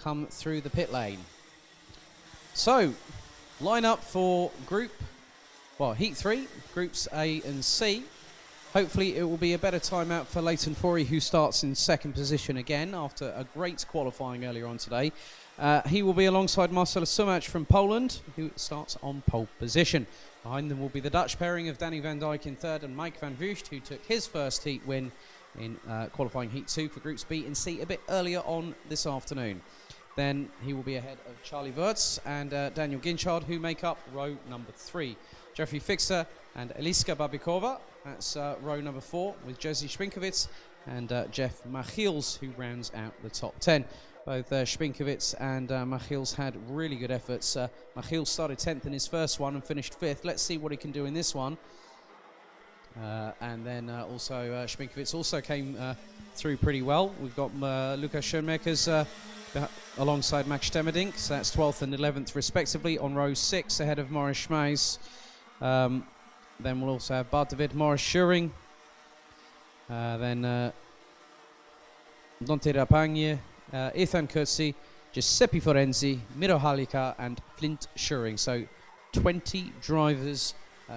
come through the pit lane. So, line up for Heat 3, Groups A and C. Hopefully it will be a better time out for Leighton Fourie, who starts in second position again after a great qualifying earlier on today. He will be alongside Marcel Sumac from Poland, who starts on pole position. Behind them will be the Dutch pairing of Danny van Dijk in third and Mike van Vugt, who took his first heat win in qualifying Heat 2 for Groups B and C a bit earlier on this afternoon. Then he will be ahead of Charlie Wirtz and Daniel Ginchard, who make up row number 3. Jeffrey Fixer and Eliska Babikova, that's row number 4, with Jerzy Spinkovits and Jeff Machiels, who rounds out the top 10. Both Spinkovits and Machiels had really good efforts. Machiels started 10th in his first one and finished 5th. Let's see what he can do in this one. And then also Spinkovits also came through pretty well. We've got Lucas Schoenmakers alongside Max Stemmerdink, so that's 12th and 11th respectively on row 6 ahead of Morris Schmeis. Then we'll also have Bart David, Morris Schuring, then Dante Rapagne, Ethan Kurtzi, Giuseppe Forenzi, Miro Halika and Flint Schuring. So 20 drivers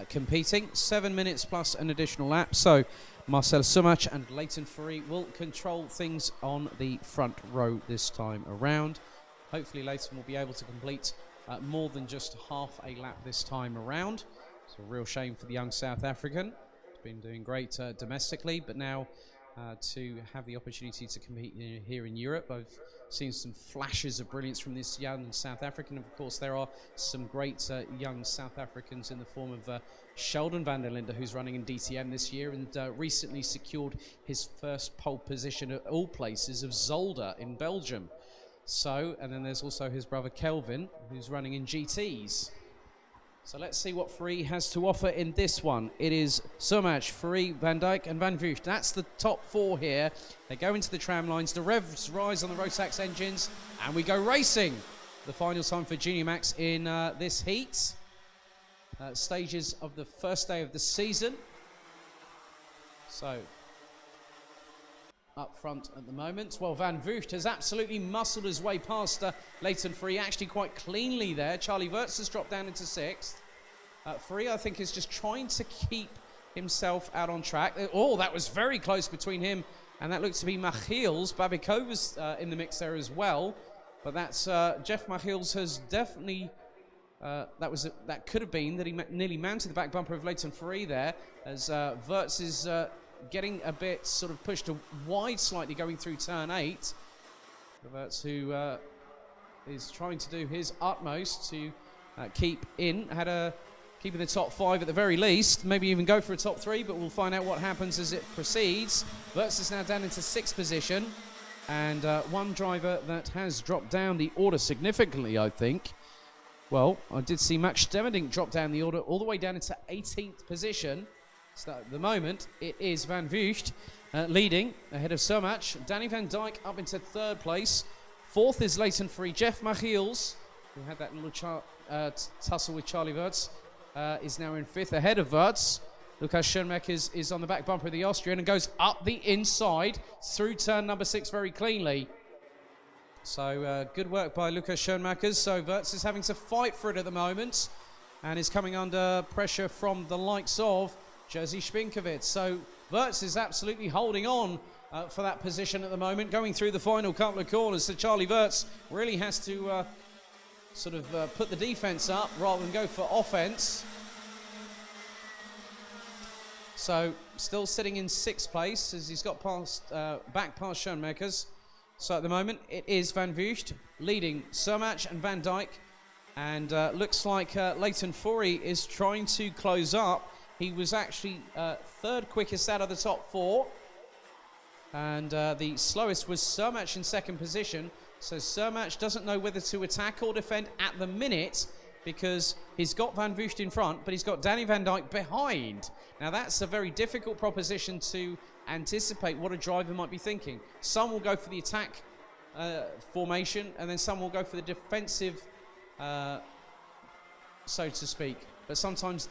competing, 7 minutes plus an additional lap. So Marcel Sumac and Leighton Fourie will control things on the front row this time around. Hopefully Leighton will be able to complete more than just half a lap this time around. It's a real shame for the young South African. He's been doing great domestically, but now to have the opportunity to compete here in Europe. I've seen some flashes of brilliance from this young South African. Of course, there are some great young South Africans in the form of Sheldon van der Linde, who's running in DTM this year and recently secured his first pole position at all places of Zolder in Belgium. So, and then there's also his brother Kelvin, who's running in GTs. So let's see what Fourie has to offer in this one. It is Sumac, Fourie, Van Dijk and Van Vugt. That's the top 4 here. They go into the tram lines. The revs rise on the Rotax engines and we go racing. The final time for Junior Max in this heat. Stages of the first day of the season. So up front at the moment. Well, Van Vugt has absolutely muscled his way past Leighton Fourie, actually quite cleanly there. Charlie Wirtz has dropped down into 6th. Fourie, I think, is just trying to keep himself out on track. Oh, that was very close between him, and that looked to be Machiels. Babikova's in the mix there as well, but that's Jeff Machiels has definitely. That could have been that he nearly mounted the back bumper of Leighton Fourie there, as Wirtz is getting a bit sort of pushed wide slightly going through turn 8. Wirtz, who is trying to do his utmost to keep in, keep in the top 5 at the very least, maybe even go for a top 3, but we'll find out what happens as it proceeds. Wirtz is now down into 6th position, and one driver that has dropped down the order significantly, I think. Well, I did see Max Stemmerdink drop down the order all the way down into 18th position. So at the moment, it is Van Vugt leading ahead of Sumac. Danny van Dijk up into 3rd place. 4th is Leighton Fourie. Jeff Machiels, who had that little tussle with Charlie Wirtz, is now in 5th ahead of Wirtz. Lukas Schoenmakers is on the back bumper of the Austrian and goes up the inside through turn number 6 very cleanly. So good work by Lukas Schoenmakers. So Wirtz is having to fight for it at the moment and is coming under pressure from the likes of Jerzy Spinkovits. So Wirtz is absolutely holding on for that position at the moment, going through the final couple of corners. So Charlie Wirtz really has to sort of put the defense up rather than go for offense. So still sitting in 6th place as he's got back past Schoenmakers. So at the moment it is Van Vugt leading Sumac and Van Dijk, and looks like Leighton Fourie is trying to close up. He was actually 3rd quickest out of the top 4, and the slowest was Sumac in 2nd position. So Sumac doesn't know whether to attack or defend at the minute, because he's got Van Vugt in front, but he's got Danny van Dijk behind. Now that's a very difficult proposition to anticipate what a driver might be thinking. Some will go for the attack formation, and then some will go for the defensive, so to speak. But sometimes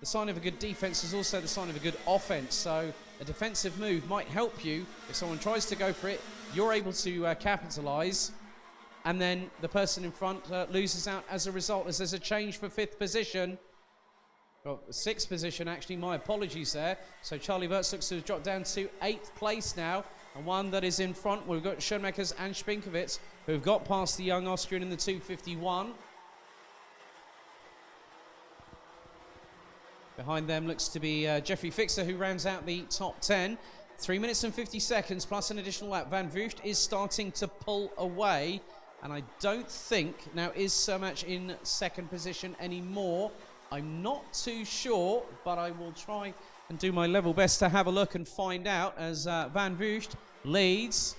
the sign of a good defense is also the sign of a good offense. So a defensive move might help you. If someone tries to go for it, you're able to capitalize. and then the person in front loses out as a result, as there's a change for 5th position. Well, 6th position, actually, my apologies there. So Charlie Wirtz looks to have dropped down to 8th place now. And one that is in front, we've got Schoenmakers and Spinkowitz, who've got past the young Austrian in the 2:51. Behind them looks to be Jeffrey Fixer, who rounds out the top 10. 3 minutes and 50 seconds plus an additional lap. Van Vugt is starting to pull away. And I don't think, now is so much in 2nd position anymore. I'm not too sure, but I will try and do my level best to have a look and find out as Van Vugt leads.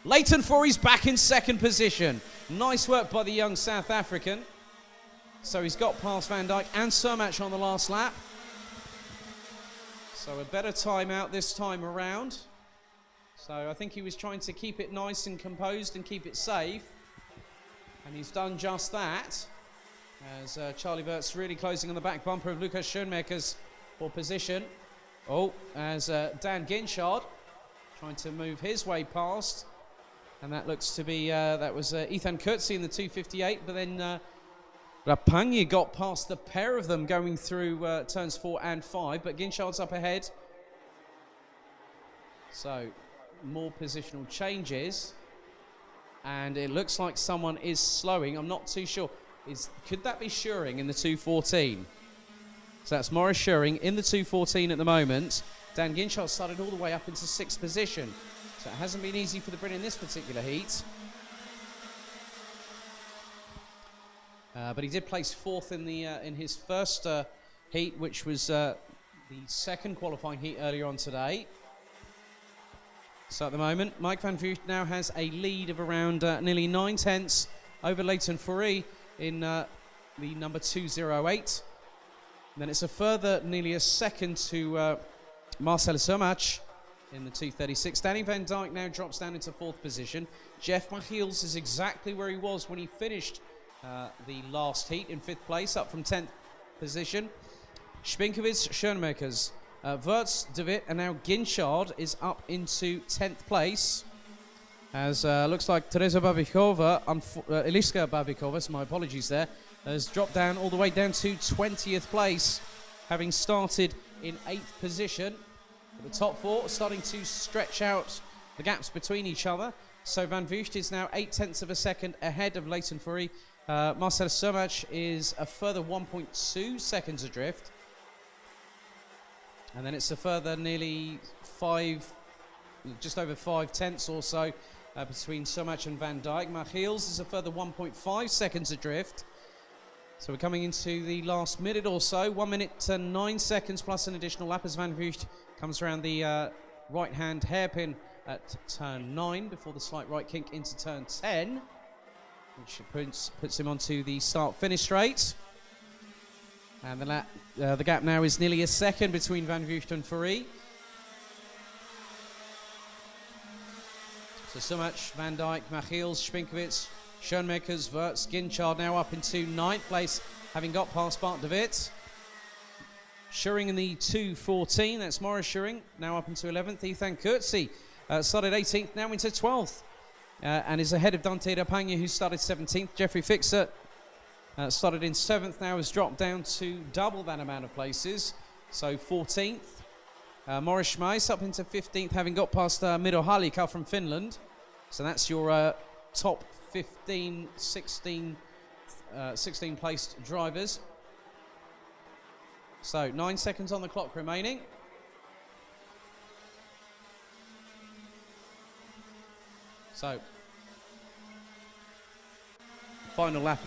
Leighton Foury's back in 2nd position. Nice work by the young South African. So he's got past Van Dijk and Surmatch on the last lap. So a better time out this time around. So I think he was trying to keep it nice and composed and keep it safe. And he's done just that. As Charlie Wirtz really closing on the back bumper of Lucas Schoenmakers for position. Oh, as Dan Ginchard trying to move his way past. And that looks to be, that was Ethan Kurtzi in the 2:58. But then Rapagna got past the pair of them going through turns 4 and 5. But Ginchard's up ahead. So more positional changes. And it looks like someone is slowing. I'm not too sure. Could that be Schuring in the 2:14? So that's Morris Schuring in the 2:14 at the moment. Dan Ginchard started all the way up into 6th position. So it hasn't been easy for the Brit in this particular heat. But he did place 4th in the in his first heat, which was the 2nd qualifying heat earlier on today. So at the moment, Mike Van Vugt now has a lead of around nearly 9 tenths over Leighton Foury in the number 208. And then it's a further nearly a second to Marcel Surmatch in the 236. Danny Van Dijk now drops down into 4th position. Jeff Machiels is exactly where he was when he finished the last heat in 5th place, up from 10th position. Spinkowitz, Schoenmakers, Wirtz, De Wit, and now Ginchard is up into 10th place. As looks like Teresa Babikova, Eliska Babikova, so my apologies there, has dropped down all the way down to 20th place, having started in 8th position. The top 4 starting to stretch out the gaps between each other. So Van Vugt is now 8 tenths of a second ahead of Leighton Foury. Marcel Surmatch is a further 1.2 seconds adrift. And then it's a further nearly 5, just over 5 tenths or so between Surmatch and Van Dijk. Machiels is a further 1.5 seconds adrift. So we're coming into the last minute or so. 1 minute and 9 seconds plus an additional lap as Van Vugt comes around the right-hand hairpin at turn 9 before the slight right kink into turn 10, which puts him onto the start-finish straight. And the gap now is nearly a second between Van Vugt and Foury. So Surmatch, Van Dijk, Machiels, Spinkowitz, Schoenmakers, Wirtz, Ginchard now up into 9th place, having got past Bart de Wit. Schuring in the 2:14, that's Morris Schuring, now up into 11th. Ethan Kurtzi started 18th, now into 12th, and is ahead of Dante Rapagna, who started 17th. Jeffrey Fixer started in 7th, now has dropped down to double that amount of places, so 14th. Morris Schmeiss up into 15th, having got past Miro Halika from Finland. So that's your top 15, 16 placed drivers. So 9 seconds on the clock remaining. So final lap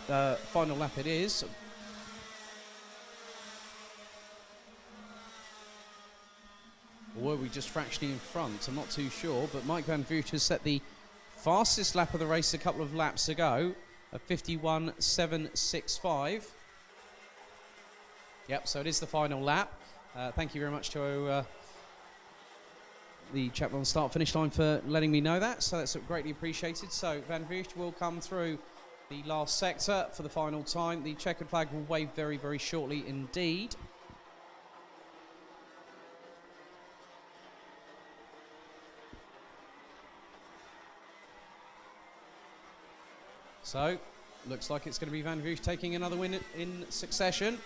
it is. Or were we just fractionally in front? I'm not too sure, but Mike Van Vugt has set the fastest lap of the race a couple of laps ago, at 51.765. Yep, so it is the final lap. Thank you very much to the chap on the start-finish line for letting me know that, so that's greatly appreciated. So Van Vugt will come through the last sector for the final time. The checkered flag will wave very, very shortly indeed. So, looks like it's going to be Van Vugt taking another win in succession.